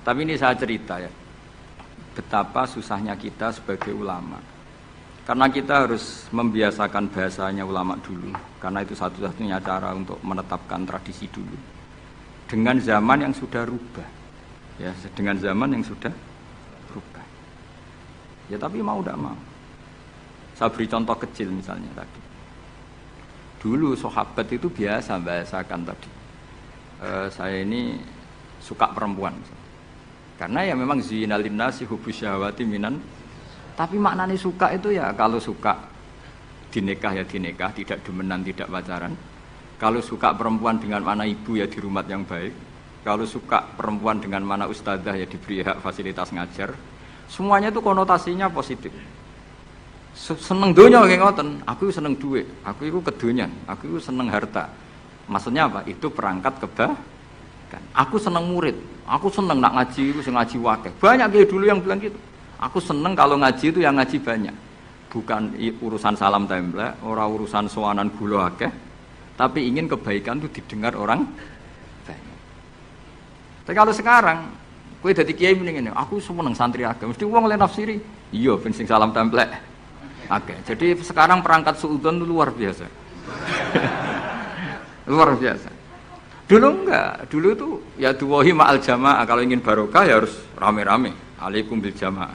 Tapi ini saya cerita ya, betapa susahnya kita sebagai ulama. Karena kita harus membiasakan bahasanya ulama dulu, karena itu satu-satunya cara untuk menetapkan tradisi dulu. Dengan zaman yang sudah rubah, ya, dengan zaman yang sudah rubah. Ya tapi mau tidak mau. Saya beri contoh kecil misalnya tadi. Dulu sahabat itu biasa bahasakan tadi. Saya ini suka perempuan. Karena ya memang zinal linnasi hubbus syahawati minan. Tapi maknanya suka itu ya kalau suka dinikah ya dinikah, tidak demenan, tidak pacaran. Kalau suka perempuan dengan mana ibu ya di rumah yang baik. Kalau suka perempuan dengan mana ustadzah ya diberi hak fasilitas ngajar. Semuanya itu konotasinya positif. Seneng donya kayak ngoten, aku seneng duit, aku itu kedonyan, aku itu seneng harta. Maksudnya apa? Itu perangkat kebaikan. Aku seneng murid, aku seneng nak ngaji, aku seneng ngaji wakil. Banyak kayak dulu yang bilang gitu. Aku seneng kalau ngaji itu yang ngaji banyak. Bukan urusan salam template, orang urusan sowanan gula akeh, tapi ingin kebaikan itu didengar orang banyak. Tapi kalau sekarang, kowe dadi kiai mending ngene, aku seneng santri akeh, mesti wong oleh nafsiri. Iya ben sing salam template. Oke, jadi sekarang perangkat suudzon itu luar biasa. Luar biasa. Dulu enggak, dulu itu ya duwahi ma'al jamaah, kalau ingin barokah ya harus rame-rame. Alaikum bil jamaah.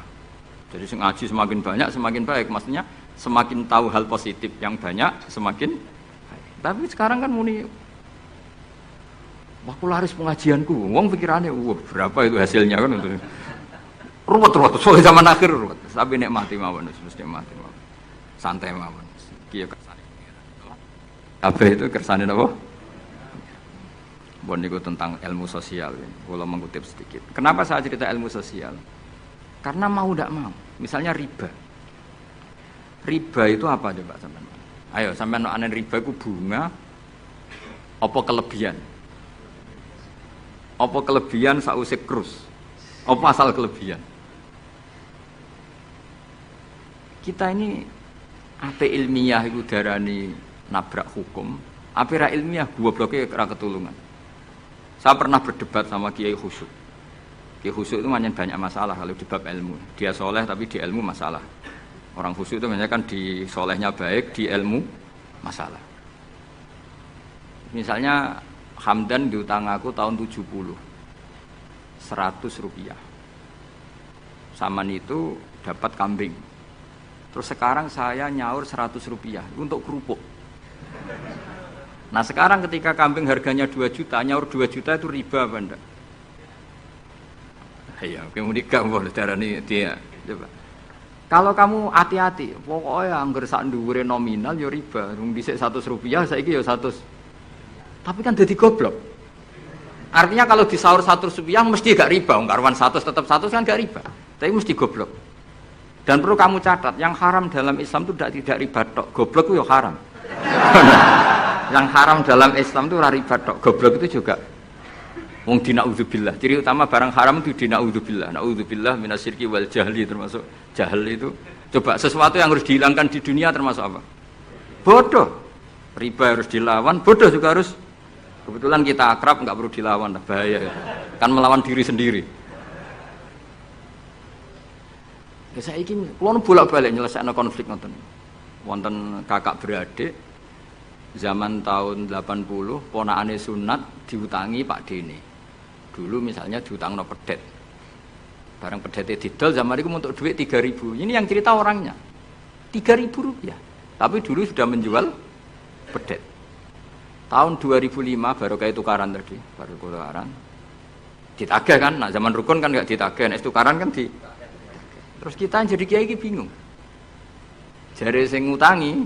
Jadi ngaji semakin banyak semakin baik, maksudnya semakin tahu hal positif yang banyak semakin baik. Tapi sekarang kan muni aku laris pengajianku, wong pikirannya berapa itu hasilnya kan itu. Ruwet-ruwet, soalnya zaman akhir ruwet. Tapi nikmati mawon, mesti nikmati mawon. Santai mawon. Kiye kersane. Kabeh itu kersane napa? Bon niku tentang ilmu sosial. Kalau mengutip sedikit. Kenapa saya cerita ilmu sosial? Karena mau tidak mau. Misalnya riba. Riba itu apa coba sampean? Ayo sampean ana riba itu bunga apa kelebihan? Apa kelebihan sausé krus? Apa asal kelebihan? Kita ini ape ilmiah iku darani nabrak hukum, ape ra ilmiah gobloke ra ketulungan. Saya pernah berdebat sama Kiai Khusyuk. Kiai Khusyuk itu banyak masalah kalau di bab ilmu. Dia soleh tapi di ilmu masalah. Orang khusyuk itu banyak kan di solehnya baik, di ilmu masalah. Misalnya Hamdan diutang aku tahun 70, 100 rupiah. Saman itu dapat kambing. Terus sekarang saya nyaur 100 rupiah untuk kerupuk. Nah sekarang ketika kambing harganya 2 juta, nyaur 2 juta itu riba apa enggak? Iya, kemudian kamu darani dia. Coba. Kalau kamu hati-hati, pokoknya anggar sak dhuwure nominal ya riba. Wong dhisik 100 rupiah, saiki ya 100. Tapi kan jadi goblok. Artinya kalau disaur 100 rupiah mesti gak riba, wong karuan 100 tetap 100 kan gak riba. Tapi mesti goblok. Dan perlu kamu catat, yang haram dalam Islam itu tidak riba tok, goblok itu ya haram. Yang haram dalam Islam itu riba tok, goblok itu juga. Wong dina'udzubillah. Ciri utama barang haram itu dina'udzubillah. Na'udzubillah minasyirki wal jahli, termasuk jahil itu. Coba sesuatu yang harus dihilangkan di dunia termasuk apa? Bodoh. Riba harus dilawan, bodoh juga harus. Kebetulan kita akrab enggak perlu dilawan, bahaya. Kan melawan diri sendiri. Ya saiki kula bolak-balik nyelesaikno konflik ngoten. Wonten kakak beradik zaman tahun 80 ponakane sunat diutangi Pak Dene. Dulu misalnya diutangno pedet. Barang pedete didol zaman itu untuk duit 3.000. Ini yang cerita orangnya. 3.000 rupiah. Tapi dulu sudah menjual pedet. Tahun 2005 baru kayak tukaran tadi, baru tukaran. Ditagih kan, nah zaman rukun kan enggak ditagih, nek tukaran kan di. Terus kita jadi kiai iki bingung. Jare sing ngutangi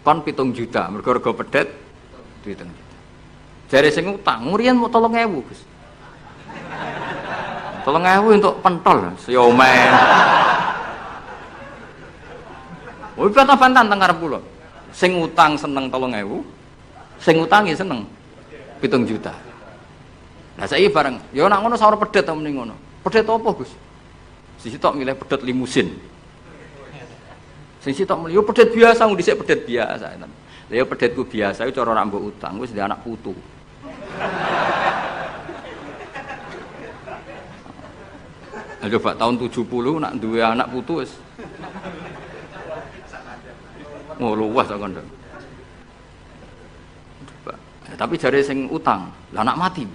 kon 7 juta, mergo rega pedet 7 juta. Jare sing utang, murian mau 3.000, Gus. 3.000 untuk pentol, siomen. Oh, bantah-bantahan teng karep kula. Sing utang seneng 3.000, sing utangi seneng 7 juta. Lah saiki bareng, ya nek ngono sawur pedet ta mending ngono. Pedet apa, Gus? Sisi tok milih pedet limusin. Sisi tok milih yo pedet biasa, wong dhisik pedet biasa. Lah yo pedetku biasa iku cara rak mbok utang wis ndek anak putu. Nah, coba tahun 70 nak duwe anak putu wis. Oh, luas kok kandha. Coba. Ya, tapi jare sing utang, lah anak mati.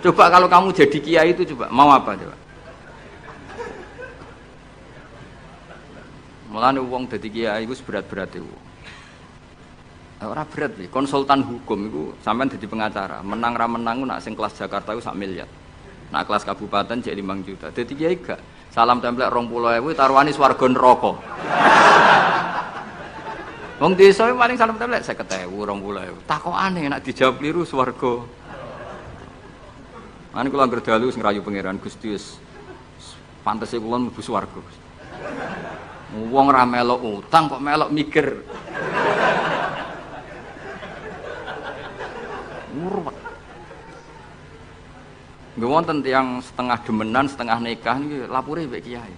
Coba kalau kamu jadi kiai itu coba mau apa coba? Mulane wong dadi kiai iku berat-berat iku. Ora berat iki, konsultan hukum iku sampean dadi pengacara, menang ra menang nak sing kelas Jakarta iku sak miliar. Nak kelas kabupaten cek 5 juta. Dadi kiai gak salam templek 20.000 taruhane swarga neraka. Wong desa paling salam templek 50.000 20.000. Takokane nek dijawab kliru swarga. Mane kula anggere dalu sing rayu pangeran Gusti wis pantese kula mlebu swarga. Wong ra melok utang kok melok mikir. Murwat. Nggih wonten tiyang setengah demenan, setengah nikah niki lapure mbek kiai.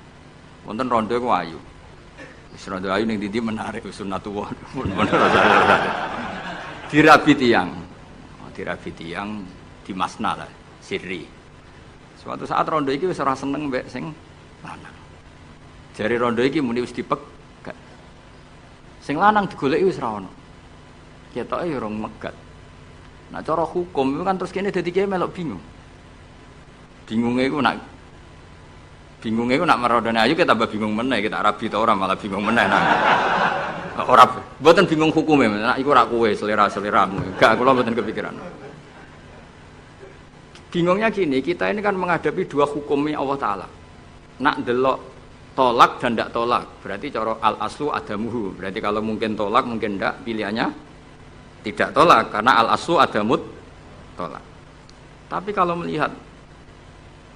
Wonten rondo ku ayu. Wis rondo ayu ning ndi menarik sunatullah. Dirabi tiyang. Dirabi tiyang di masna lah. Sirri. Suatu saat rondo iki wis ora seneng mbek sing lanang. Jari rondo iki muni wis dipegat. Sing lanang digoleki wis ora ono. Ketoke ya rong megat. Nah cara hukum itu kan terus kene dadi kiai melok bingung. Bingunge iku nak merondone ayu kita tambah bingung meneh, kita rabi ta ora malah bingung meneh nang. Ora mboten bingung hukume, nek iku ora kowe selera-seleramu. Enggak, kula mboten kepikiran. Bingungnya gini, kita ini kan menghadapi dua hukumnya Allah Ta'ala. Nak delok tolak dan tidak tolak, berarti cara al-aslu adamuhu. Berarti kalau mungkin tolak, mungkin tidak, pilihannya tidak tolak. Karena al-aslu adamut tolak. Tapi kalau melihat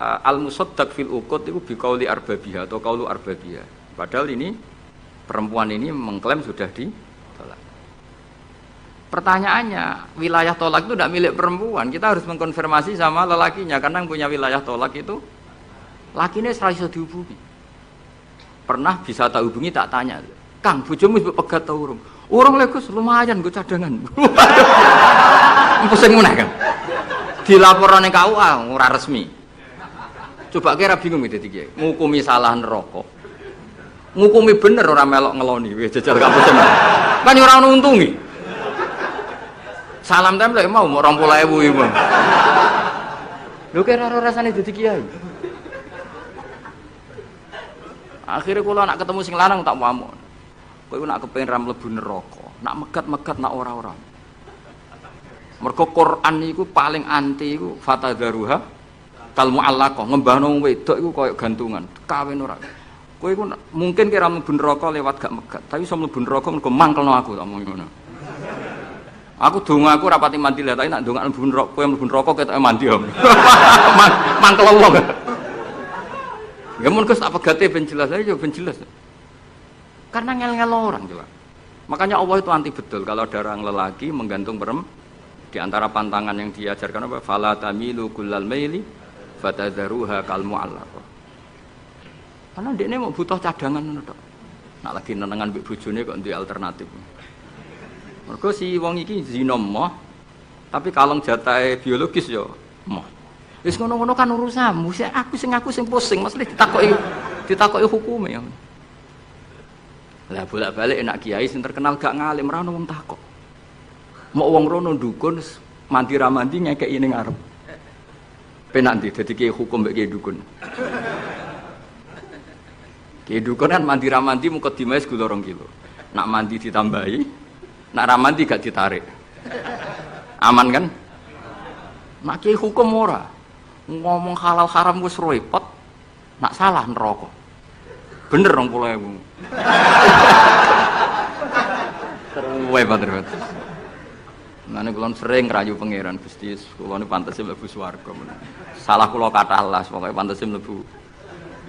al-musaddaq fil uqud itu biqauli arbabiha atau qaulu arbabiha. Padahal ini, perempuan ini mengklaim sudah ditolak. Pertanyaannya, wilayah tolak itu tidak milik perempuan. Kita harus mengkonfirmasi sama lelakinya, karena yang punya wilayah tolak itu lakinya serah bisa dihubungi. Pernah bisa tak hubungi, tak tanya, Kang, bojomu wis pegat ta urung? Urung lek Gus, lumayan gue cadangan. Pusing meneh kan. Dilaporkan ning KUA ora resmi. Coba kira bingung iki dadi ngukumi salah neraka. Ngukumi bener ora melok ngeloni, wis jajal gak pusing. Kan ora ono untungi. Salam templek mau 20.000 iku. Lho kira ora rasane dadi kiai. Akhire kula nak ketemu sing lanang tak pamuk. Kowe nak kepengin ra mlebu neraka, nak megat-megat nak ora-ora. Mergo Quran iku paling anti iku fatadzaruha kal muallaqah, ngembahno wedok iku koyo gantungan, kawin ora. Kowe iku mungkin kira mlebu neraka lewat gak megat, tapi iso mlebu neraka mergo mangkelno aku tak omong ngono. Aku donga aku rapati mandi lah, tapi nak donga mlebu neraka, kowe mlebu neraka ketoke mandi om. Mangkel wong. Ya mun Gus tak pegate ben jelas aja ben jelas. Karena ngel-ngel orang juga. Makanya Allah itu anti betul kalau ada orang lelaki menggantung perempuan. Di antara pantangan yang diajarkan apa? Fala tamilu kullal maili fatadzaruha kal mu'allaqah. Karena dia ini mau butuh cadangan ngono tok. Nak lagi nenengan mbek bojone kok duwe alternatif. Mergo si wong iki zina moh, tapi kalong jatahe biologis ya moh. Wis ngono-ngono kan urusanmu, aku sing pusing, mesti ditakoki hukume ya. Lah bolak-balik enak kiai sing terkenal gak ngalim ra ono wong takok. Mau wong rono dukun mandi ra mandi ngekeki ning arep. Penak ndi dadi kiai hukum mbek kiai dukun. Kiai dukun kan mandi ra mandi mukadimah gula 2 kilo. Nak mandi ditambahi, nak ra mandi gak ditarik. Aman kan? Nak kiai hukum ora. Ngomong halal haram wis repot. Nak salah neraka. Bener 20.000. Terus banget. Nane kula sering rayu pangeran Gusti, kula niku pantese mlebu swarga. Salah kula kathah las, pokoke pantese mlebu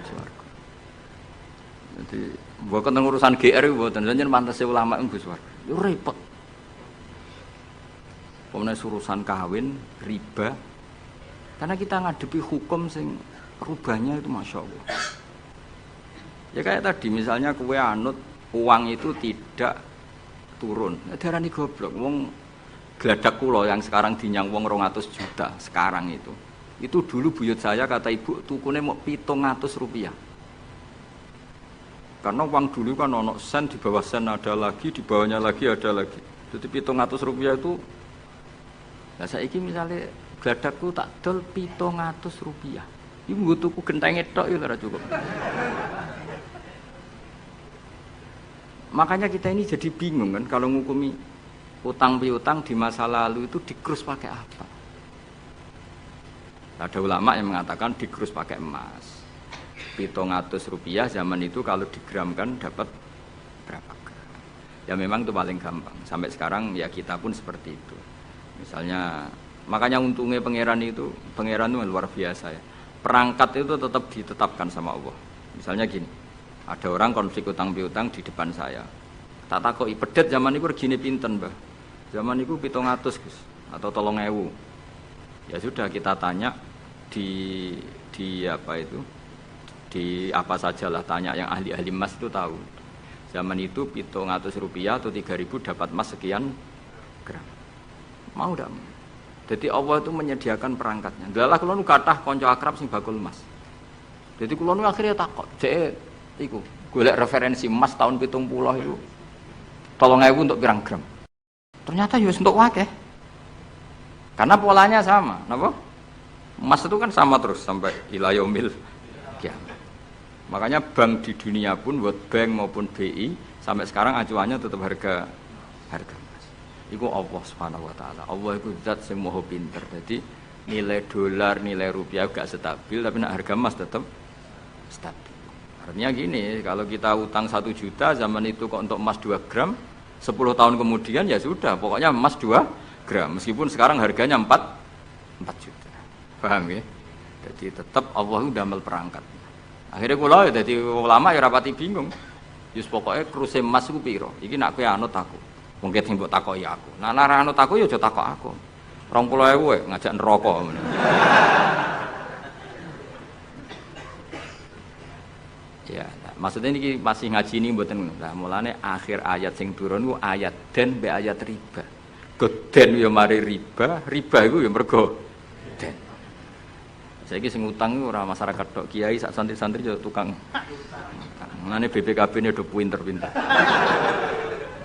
swarga. Jadi, mboten urusan GR mboten, jenengan pantese ulama mlebu swarga. Yo repot. Pemene urusan kawin, riba. Karena kita ngadepi hukum sing rubahnya itu Masya Allah. Ya kayak tadi misalnya kue anut uang itu tidak turun. Darani goblok. Wong Geladak kula yang sekarang dinyang wong 200 juta sekarang itu dulu buyut saya kata ibu tukune mau 700 rupiah. Karena uang dulu kan ono sen, di bawah sen ada lagi, di bawahnya lagi ada lagi. Jadi 700 rupiah itu, nah saiki misalnya geladakku tak dol 700 rupiah. Ibu gue tuku genteng tok itu ora cukup. Makanya kita ini jadi bingung kan kalau ngukumi utang piutang di masa lalu itu dikrus pakai apa? Ada ulama yang mengatakan dikrus pakai emas. 700 rupiah zaman itu kalau digramkan dapat berapa gram? Ya memang itu paling gampang. Sampai sekarang ya kita pun seperti itu. Misalnya, makanya untungnya pangeran itu luar biasa ya. Perangkat itu tetap ditetapkan sama Allah. Misalnya gini, ada orang konflik utang piutang di depan saya. Tak takoki pedet zaman itu regine pinten, Mbah? Zaman itu 700 Gus atau 3000. Ya sudah kita tanya di apa itu? Di apa sajalah tanya yang ahli-ahli emas itu tahu. Zaman itu 700 rupiah atau 3.000 dapat emas sekian gram. Mau ndak? Jadi Allah itu menyediakan perangkatnya. Dalah kula nu kathah kanca akrab sing bakul emas. Jadi kula nu akhirnya takok, "Cek iku golek referensi emas tahun 70 itu 3.000 untuk pirang gram?" Ternyata ya untuk akeh. Karena polanya sama, napa? Emas itu kan sama terus sampai ila yaumil kiamat. Makanya bank di dunia pun, World Bank maupun BI sampai sekarang acuannya tetap harga emas. Iku Allah Subhanahu wa taala. Allah itu zat sing maha pinter. Jadi nilai dolar, nilai rupiah gak stabil tapi nak harga emas tetap stabil. Artinya gini, kalau kita utang 1 juta zaman itu kok untuk emas 2 gram, 10 tahun kemudian ya sudah, pokoknya emas 2 gram. Meskipun sekarang harganya 4 juta. Paham ya? Jadi tetap Allah udah damel perangkat. Akhirnya kula ya dadi ulama ya rapati bingung. Yus pokoknya kruse emas iku piro? Iki nak kowe anut aku. Mungkin sing mbok takoki aku. Nah lara anut aku ya aja takok aku. 20.000 ngajak neraka ngono. Ya, nah, maksudnya ini masih ngaji ini mboten ngono. Lah mulane akhir ayat sing turun ku ayat den mbek ayat riba. Goden ya mari riba iku ya mergo den. Saiki sing utang iku ora masyarakat tok, kiai sak santri-santri yo tukang. Mulane BPKB-ne do pinter-pinter.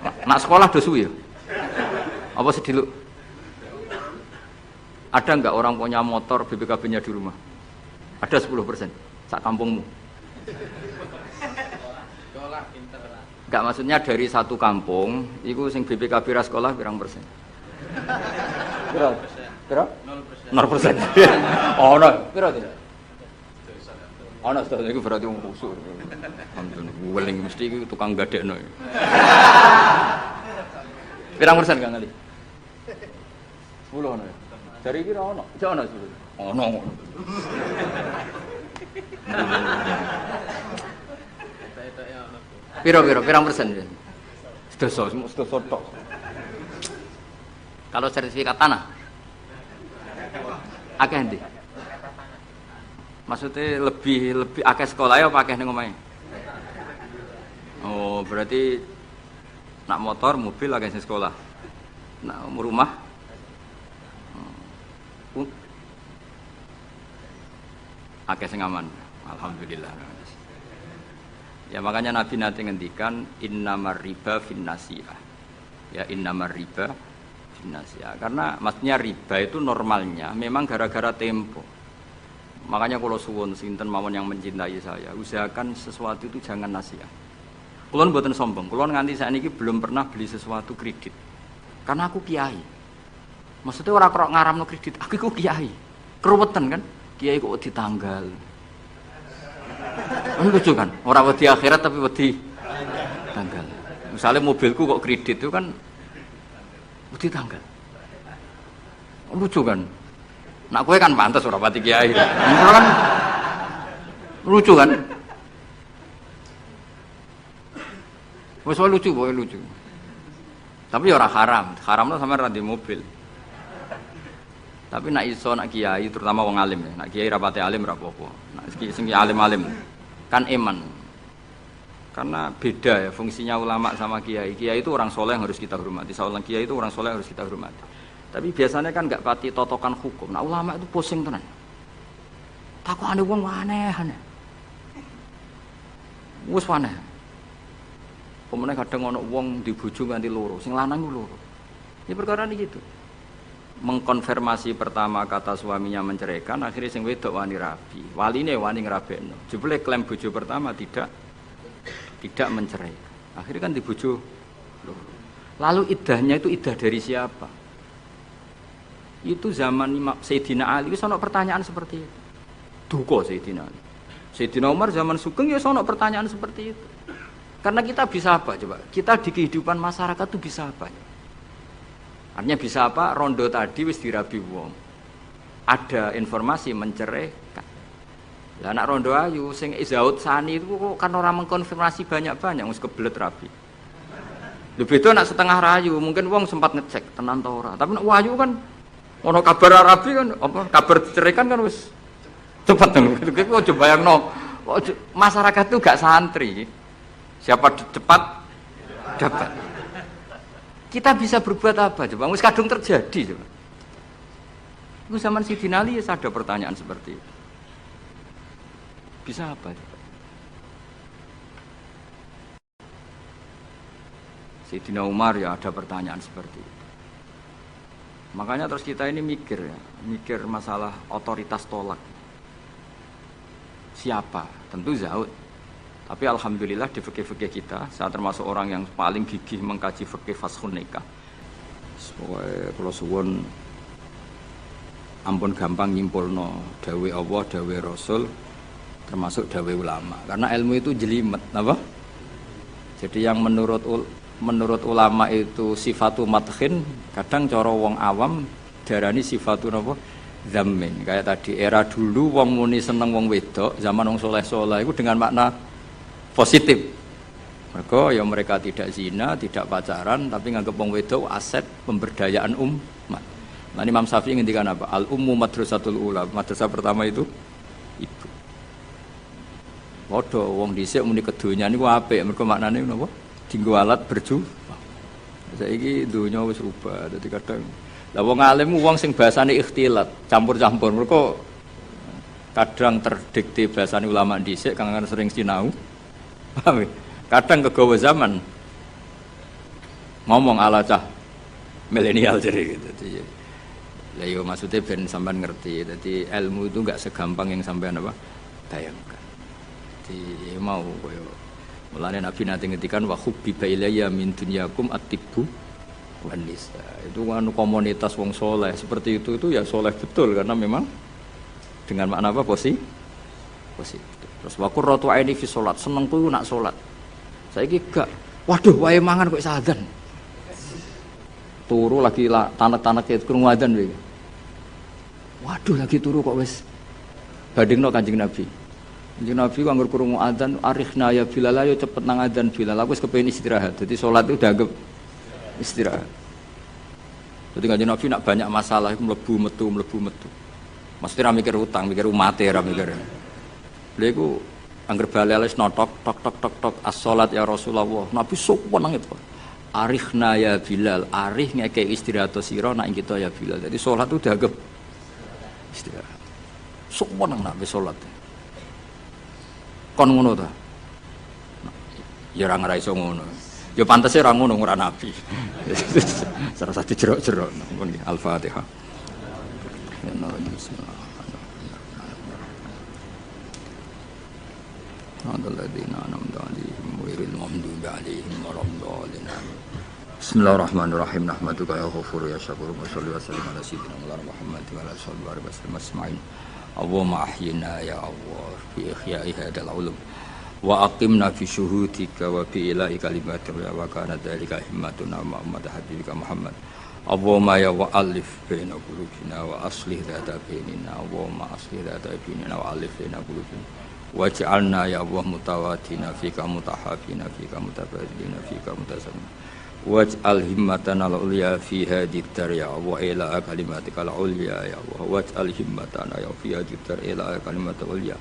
Nak sekolah do suwi ya? Apa sediluk? Ada enggak orang punya motor BPKB-nya di rumah? Ada 10% sak kampungmu. Sekolah pinter lah. Enggak, maksudnya dari satu kampung iku sing BPKB ra sekolah pirang persen? Pira? 0%. Oh, no. Pira itu? Ana sedaya iku berarti wong kusuk. Ampun, weling mesti iki tukang gadekno. Pirang persen Kang Ali? 10 ana ya. Dari iki ora ono. Jek ono 10. Ono. Pirang persen ya? Sedasa tok. Kalau sertifikat tanah akeh ndi? Maksudnya lebih akeh sekolah ya apa akeh ning omahe? Oh, berarti nak motor, mobil akeh sing sekolah. Nak rumah akeh sing aman. Alhamdulillah. Ya makanya Nabi nanti ngendikan innamar riba finnasiyah. Ya innamar riba finnasiyah. Karena maksudnya riba itu normalnya memang gara-gara tempo. Makanya kalau suwun sinten mawon yang mencintai saya, usahakan sesuatu itu jangan nasihat. Kulon mboten sombong, kulon nganti sakniki belum pernah beli sesuatu kredit. Karena aku kiai. Maksudnya orang kok ngaramno kredit, aku kiai. Keruwetan kan? Kiai kok ditanggal. Lucu kan? Orang wedi akhirat tapi wedi tanggal. Misalnya mobilku kok kredit itu kan wedi tanggal. Lucu kan? Nak kowe kan pantes ora pati kiai. Kan lucu kan? Wes lucu, boy lucu. Tapi ya ora haram. Haramno sampean ra di mobil. Tapi nak iso nak kiai terutama wong alim ya. Nak kiai ra pati alim ra apa-apa. Nak sing alim-alim kan iman. Karena beda ya fungsinya ulama sama kiai. Kiai itu orang soleh yang harus kita hormati. Seorang kiai itu orang soleh yang harus kita hormati. Tapi biasanya kan nggak pati totokan hukum. Nah ulama itu pusing tenan. Takokane wong aneh-aneh. Wes aneh. Pemene kadang ana wong dibojo nganti loro, sing lanang ku loro. Ya perkara ini gitu. Mengkonfirmasi pertama kata suaminya menceraikan, akhirnya sing wedok wani rabi. Waline wani ngrabekno. Jebule klaim bojo pertama tidak menceraikan. Akhirnya kan dibojo loro. Lalu iddahnya itu iddah dari siapa? Itu zaman Sayyidina Ali wis ana pertanyaan seperti itu. Duka Sayyidina Ali. Sayyidina Umar zaman Sugeng ya ana pertanyaan seperti itu. Karena kita bisa apa coba? Kita di kehidupan masyarakat itu bisa apa? Artinya bisa apa? Rondo tadi wis dirabi wong. Ada informasi menceraikan. Lah anak rondo ayu sing Izaud Sani itu kok kan orang mengkonfirmasi banyak-banyak wis kebelet rabi. Lho beda nak setengah rayu, mungkin wong sempat ngecek tenan ta ora. Tapi nek wayu kan ono kabar rabi kan apa kabar diceraikan kan wis cepet kan. Kok coba bayangno masyarakat itu gak santri. Siapa cepat dapat. Kita bisa berbuat apa coba? Wis kadung terjadi coba. Itu zaman Sayyidina Ali ada pertanyaan seperti itu. Bisa apa coba? Sayyidina Umar ya ada pertanyaan seperti itu. Makanya terus kita ini mikir masalah otoritas tolak. Siapa? Tentu Zaud. Tapi alhamdulillah di fikih-fikih kita, saya termasuk orang yang paling gigih mengkaji fikih fashun nikah. Kalau suwun ampun gampang nyimpulno dawe Allah, dawe Rasul, termasuk dawe ulama. Karena ilmu itu jelimet, apa? Jadi yang menurut ulama itu sifatu madkhin, kadang cara wong awam darani sifatu napa? Zammin. Kayak tadi era dulu wong muni seneng wong wedok, zaman wong soleh-soleh itu dengan makna positif. Mereka tidak zina, tidak pacaran, tapi nganggep wong wedok aset pemberdayaan umat. Nah, Imam Syafi'i ngendikan apa? Al ummu madrasatul ula. Madrasah pertama itu ibu. Padha wong dhisik muni kedonya niku apik, mergo maknane napa? Dienggo alat berjuang. Saiki donya wis rubah. Dadi kadang lah wong alim wong sing bahasane ikhtilat, campur-campur. Mergo kadang terdikte bahasane ulama dhisik kang sering sinau. Paham? Kadang kegawa zaman ngomong ala cah milenial jadi gitu. Lah yo maksudnya ben sampean ngerti. Jadi ilmu itu enggak segampang yang sampean apa bayangkan. Jadi mau koyo mulane Nabi nanti ngetikan wa hubbiba ilayya min dunyakum at-tibbu wan nisa. Itu kan komunitas wong soleh seperti itu ya soleh betul karena memang dengan makna apa positif. Terus wa qurratu aini fi salat, senengku nak salat. Saiki gak, waduh wae mangan kok sadan. Turu lagi tanek-tanek krungu adzan wae. Waduh lagi turu kok wis bandingno Kanjeng Nabi. Kanjeng Nabi kok anggur krungu adzan arikhna ya Bilal ayo cepet nang adzan Bilal. Aku wis kepengin istirahat. Jadi salat itu dianggap istirahat. Jadi Kanjeng Nabi nak banyak masalah iku mlebu metu. Mesti ra mikir utang, mikir umate ra mikir. Lha iku angger bali-alis notok tok as-salat ya Rasulullah. Nabi sok wenang itu. Arikhna ya Bilal, arih ngekek istirahat sira nak kita ya Bilal. Jadi salat itu dianggap istirahat. Sok wenang nak wis salat. Kon ngono ta? Ya ora ngira iso ngono. Ya pantese ora ngono ora nabi. Salah satu jerok-jerok. Al-Fatihah. Bismillahirrahmanirrahim. Nahmaduka ya ghafur ya syakur wa sholli wa sallim ala sayyidina Muhammad wa ala alihi wa sallam asma'in. Allahumma ahyina ya Allah fi ihya'i hadal ulum wa aqimna fi syuhudika wa bi ilahi kalimatika wa kana dzalika himmatuna Muhammad habibika Muhammad. Allahumma ya wa alif baina qulubina wa aslih dzata bainina. Allahumma aslih dzata bainina wa alif baina qulubina waj'alna ya Allah mutawatina fika mutahabina fika mutabadilina fika mutasammin waj'al himmatana al-ulya fi hadhihi dar ya Allah ila kalimatika al-ulya ya Allah waj'al himmatana ya fi hadhihi dar ila kalimatika al-ulya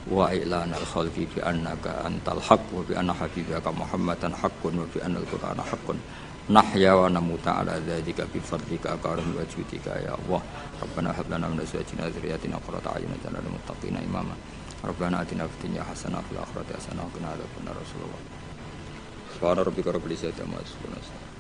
wa ilana al-khalqi bi annaka antal haqq wa bi anna habibaka Muhammadan haqqun wa bi anna al-qur'ana haqqun nahya wa namuta ala dzalika bi fadlika karim wa judika ya Allah. Rabbana hab lana min azwajina wa dzurriyyatina qurrata a'yun waj'alna lil muttaqina imama. Rabbana atina fid dunya hasanah wa fil akhirati hasanah wa qina adzabannar. Rasulullah. Subhana rabbika rabbil izzati amma yasifun.